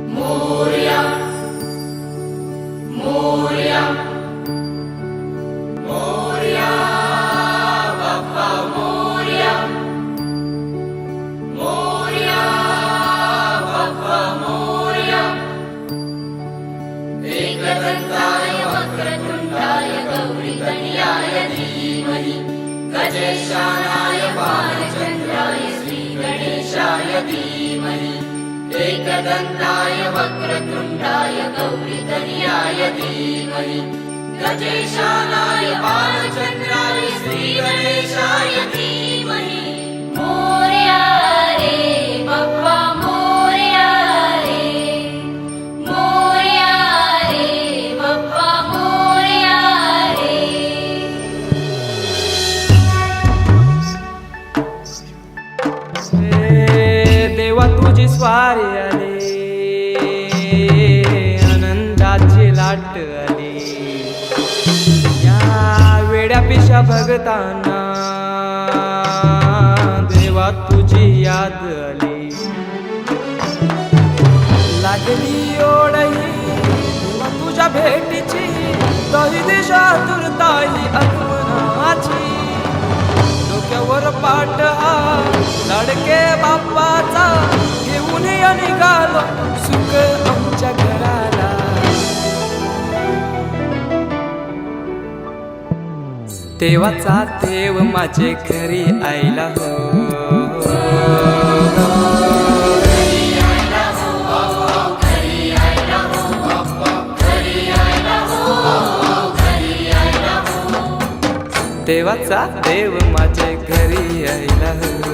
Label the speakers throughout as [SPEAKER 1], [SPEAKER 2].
[SPEAKER 1] मोरया मोरया मोरया बाप्पा मोरया मोरया बाप्पा मोरया एकदंताय वक्रतुंडाय गौरीतनयाय धीमहि गजेशानाय बालचंद्राय श्रीगणेशाय धीमहि एकदंताय वक्रतुंडाय गौरीतनयाय धीमहि गजेशानाय बालचंद्राय श्रीगणेशाय धीमहि मोरया रे बाप्पा मोरया रे बाप्पा मोरया रे।
[SPEAKER 2] देवा तुझी स्वारी आली, आनंदाची लाट आली, या वेड्या पिशा भगतांना देवा तुझी याद आली, लागली ओढही देवा तुझ्या भेटीची, दही दिशा तुरताई आगमनाची, डोक्यावर पाट हा लाडके बाप्पाचा, घेऊन निघालो सुख आमच्या घराला। देवाचा देव माझे घरी आयला हो, देवाचा देव माझे घरी आयला हो,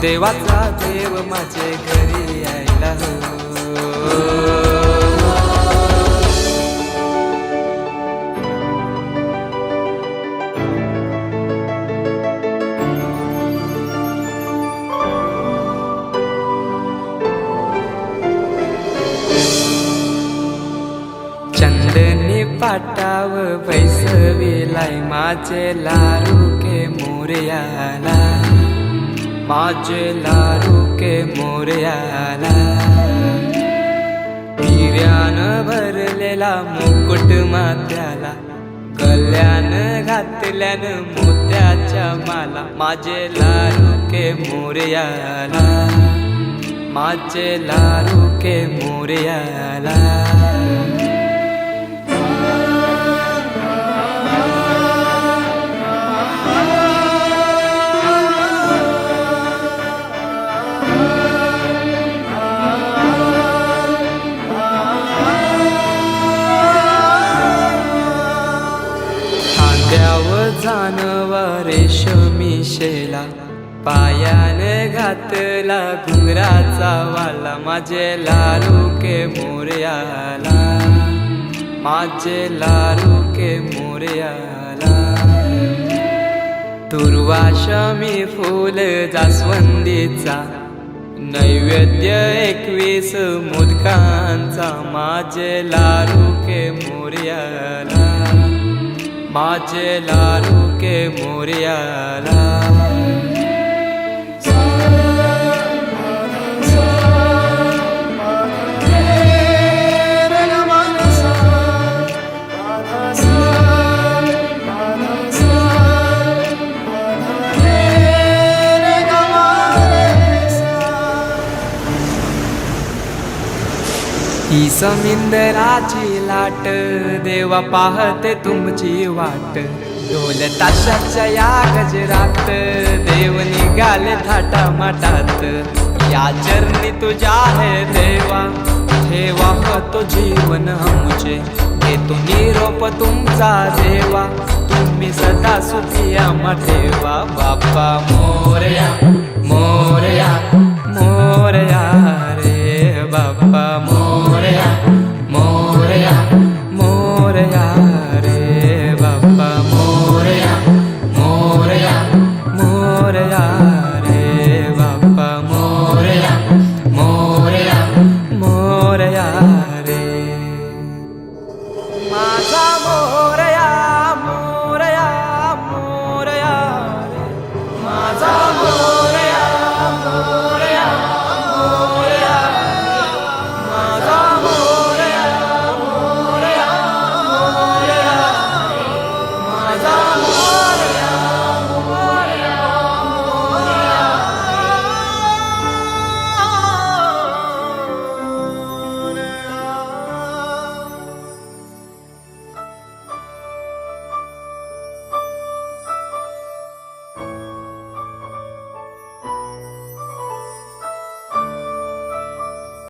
[SPEAKER 2] देवाचा देव माझे घरी आयला हो। चंदनी पाटाव बैसविलाय माझे लाडके मोरयाला, माझे लाडके मोरयाला, हिऱ्यानं भरलेला मुकुट माथ्याला, गल्यान घातल्यानं मोत्याच्या माला, माझे लाडके मोरयाला, माझे लाडके मोरयाला। जानवा रेशमी शेला, पायाने घातला घुंगराचा वाला, माझे लाडके मोरयाला, माझे लाडके मोरयाला। दुर्वाशमी फूल जास्वंदीचा, नैवेद्य 21 मोदकांचा, माझे लाडके मोरयाला, माझे लाडके मोरयाला। ही समिंदराची लाट, देवा पाहते तुमची वाट, ढोल ताशाच्या या गजरात, देव निघाले थाटा माटात, या चरणी तुझ्या है देवा, ठेवा तो जीवन आमचे, घेतो निरोप तुमचा देवा, तुम्ही सदा सुखी आम्हा ठेवा। बाप्पा मोरया मोरया मोरया रे बाप्पा मोरया मोरया मोरया रे बाप्पा मोरया मोरया मोरया रे बाप्पा मोरया मोरया मोरया रे माझा मोरया।